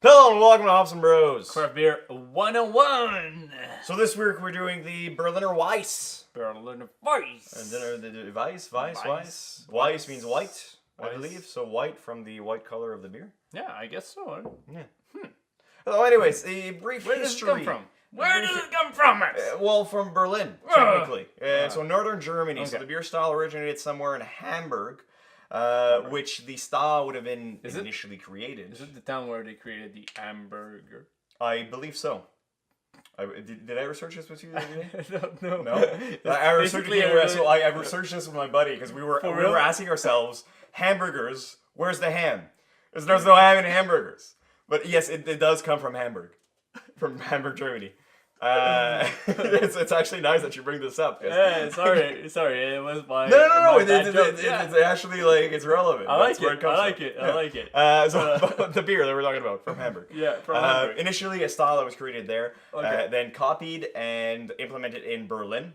Hello and welcome to Hops and Bros. Craft Beer 101. So this week we're doing the Berliner Weisse. Berliner Weisse. And then the Weiss. Weiss means white, I believe. So white from the white color of the beer. Yeah, I guess so. Yeah. So anyways, a brief Where does it history. come from? Where does it come from? Well, from Berlin, technically. So northern Germany. Okay. So the beer style originated somewhere in Hamburg, which the style would have been initially created. Is it the town where they created the hamburger? I believe so. Did I research this with you the other day? I don't know. No, I researched I researched this with my buddy because we were asking ourselves, hamburgers. Where's the ham? There's no ham in hamburgers. But yes, it does come from Hamburg, from Hamburg, Germany. It's actually nice that you bring this up. Yeah, sorry, it was my No. Yeah. It's actually it's relevant. I like That's where it. comes I like from. it. Yeah. I like it. So the beer that we're talking about from Hamburg. Yeah, from Hamburg. Initially, a style that was created there, Okay. then copied and implemented in Berlin,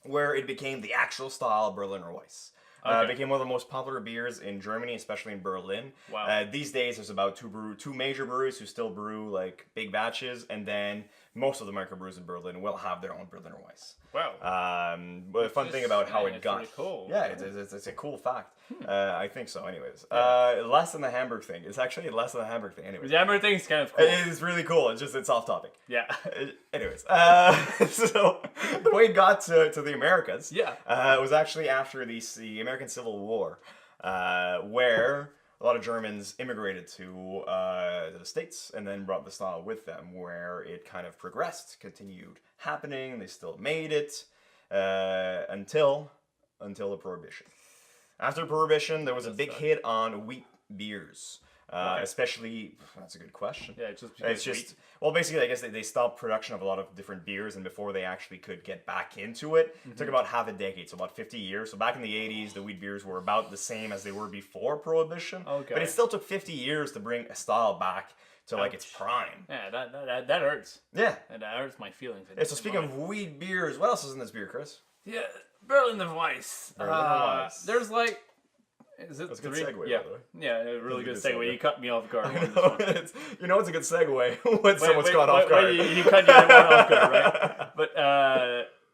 where it became the actual style Berliner Weisse. It became one of the most popular beers in Germany, especially in Berlin. Wow. These days, there's about two major breweries who still brew like big batches, and then most of the microbrews in Berlin will have their own Berliner Weisse. Wow. But the fun thing about how it got, really cool. yeah, it's a cool fact. I think so. Anyways, less than the Hamburg thing. It's actually less than the Hamburg thing. Anyways, The hamburger thing is kind of cool. it is really cool. It's off topic. Yeah. Anyways, so the way it got to the Americas, was actually after the American Civil War, where a lot of Germans immigrated to the States and then brought the style with them, where it kind of progressed, continued happening. They still made it until the Prohibition. After Prohibition, there was a big hit on wheat beers. Especially, that's a good question. Yeah, it's just well, basically, I guess they stopped production of a lot of different beers, and before they actually could get back into it, it took about half a decade, so about 50 years. So back in the 80s, the wheat beers were about the same as they were before Prohibition. Okay. But it still took 50 years to bring a style back to like its prime. Yeah, that hurts. Yeah. And that hurts my feelings. Yeah, so speaking of wheat beers, what else is in this beer, Chris? Yeah, Berliner Weisse. Weisse. There's like, is it That's a three? good segue, Yeah, by the way. yeah, a really good That's a good segue. segue. You cut me off guard. It's a good segue when someone's caught off guard. You cut the other one off guard, right? But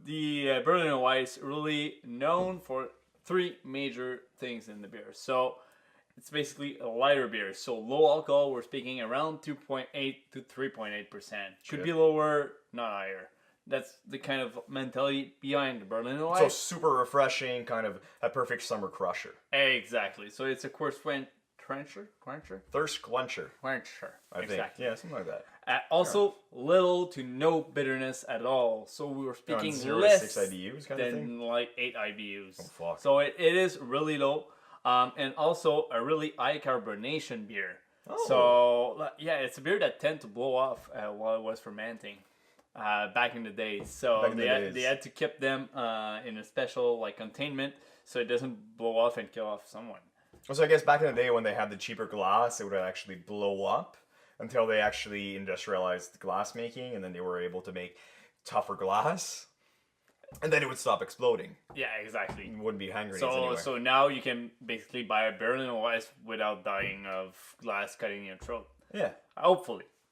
the Berliner Weisse really known for three major things in the beer. So it's basically a lighter beer. So low alcohol, we're speaking around 2.8 to 3.8%. Should be lower, not higher. That's the kind of mentality behind the Berliner Weisse. So super refreshing, kind of a perfect summer crusher. Exactly. So it's a course quencher? Thirst quencher. Quencher. I think. Exactly. Yeah, something like that. Also, little to no bitterness at all. So we were speaking 0 to less 6 IBUs kind of thing? than like 8 IBUs. Oh, fuck. So it is really low. And also a really high carbonation beer. Oh. So yeah, it's a beer that tend to blow off while it was fermenting. Back in the days, so they had to keep them in a special like containment so it doesn't blow off and kill off someone. So I guess back in the day when they had the cheaper glass, it would actually blow up until they actually industrialized glass making, and then they were able to make tougher glass, and then it would stop exploding. Yeah, exactly. It wouldn't be hand grenades anywhere. So now you can basically buy a Berliner Weisse without dying of glass cutting your throat. Yeah.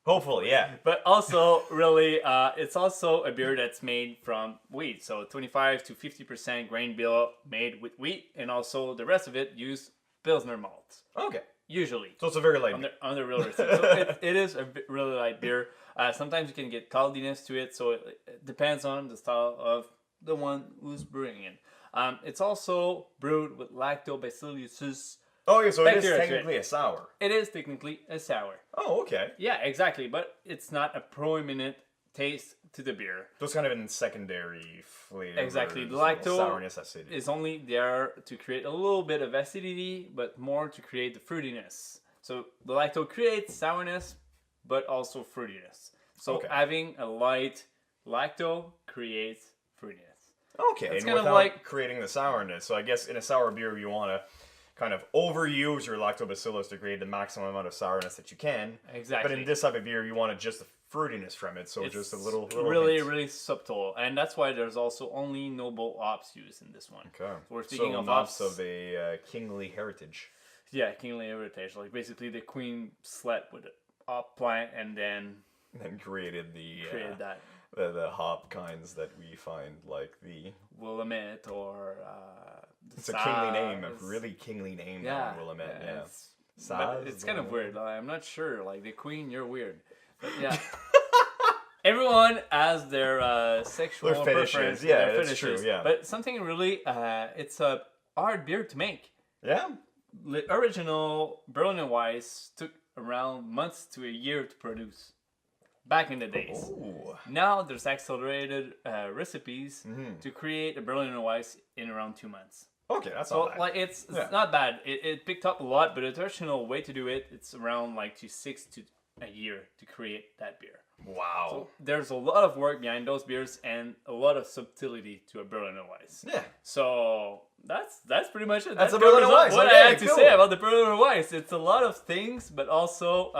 Hopefully, yeah. But also, really, it's also a beer that's made from wheat. So 25 to 50% grain bill made with wheat, and also the rest of it use Pilsner malts. Okay. Usually. So it's a very light beer. On the real recipe. So it is a really light beer. Sometimes you can get cloudiness to it, so it depends on the style of the one who's brewing it. It's also brewed with lactobacillus. Oh, yeah, so it is Bacteria technically a sour. It is technically a sour. Oh, okay. Yeah, exactly. But it's not a prominent taste to the beer. So it's kind of in secondary flavor. Exactly. The lacto sourness, acidity. is only there to create a little bit of acidity, but more to create the fruitiness. So the lacto creates sourness, but also fruitiness. So having a light lacto creates fruitiness. Okay, it's and kind of without like creating the sourness. So I guess in a sour beer, you want to kind of overuse your lactobacillus to create the maximum amount of sourness that you can. Exactly. But in this type of beer, you want just the fruitiness from it, so it's just a little really, hint. really subtle, and that's why there's also only noble hops used in this one. Okay. So we're speaking of hops hops of a kingly heritage. Yeah, kingly heritage. Like basically, the queen slept with it. hop plant and then created that the hop kinds that we find, like the Willamette or it's a kingly name, a really kingly name. Yeah, Willamette. Yeah, but it's kind of weird. I'm not sure. Like the queen, you're weird. But yeah. Everyone has their sexual preference. Yeah, that's true. Yeah, but something really, it's a hard beer to make. Yeah. The original Berliner Weisse took around months to a year to produce. Back in the days. Ooh. Now there's accelerated recipes to create a Berliner Weisse in around 2 months. Okay, that's all bad. Like it's not bad. It picked up a lot, but the traditional way to do it, it's around like 6 to a year to create that beer. Wow. So there's a lot of work behind those beers and a lot of subtlety to a Berliner Weisse. Yeah. So that's pretty much it. That's a Berliner Weisse. What I had to say about the Berliner Weisse. It's a lot of things, but also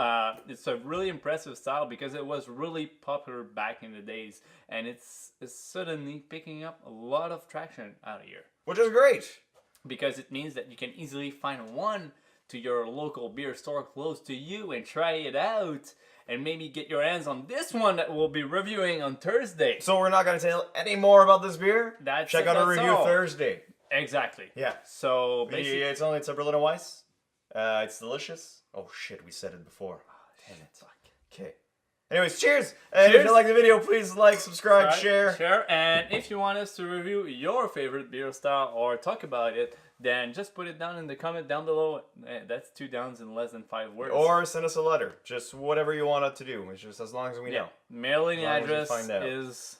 it's a really impressive style because it was really popular back in the days, and it's suddenly picking up a lot of traction out of here. Which is great. Because it means that you can easily find one to your local beer store close to you and try it out. And maybe get your hands on this one that we'll be reviewing on Thursday. So we're not going to tell any more about this beer? Check out our review all. Thursday. Exactly. Yeah. So basically... It's a Berliner Weisse. It's delicious. Oh shit, we said it before. Damn it. Okay. Anyways, cheers! And if you like the video, please like, subscribe, share. And if you want us to review your favorite beer style or talk about it, then just put it down in the comment down below. That's 2 downs in less than 5 words. Or send us a letter. Just whatever you want it to do. It's just as long as we know. Mailing address is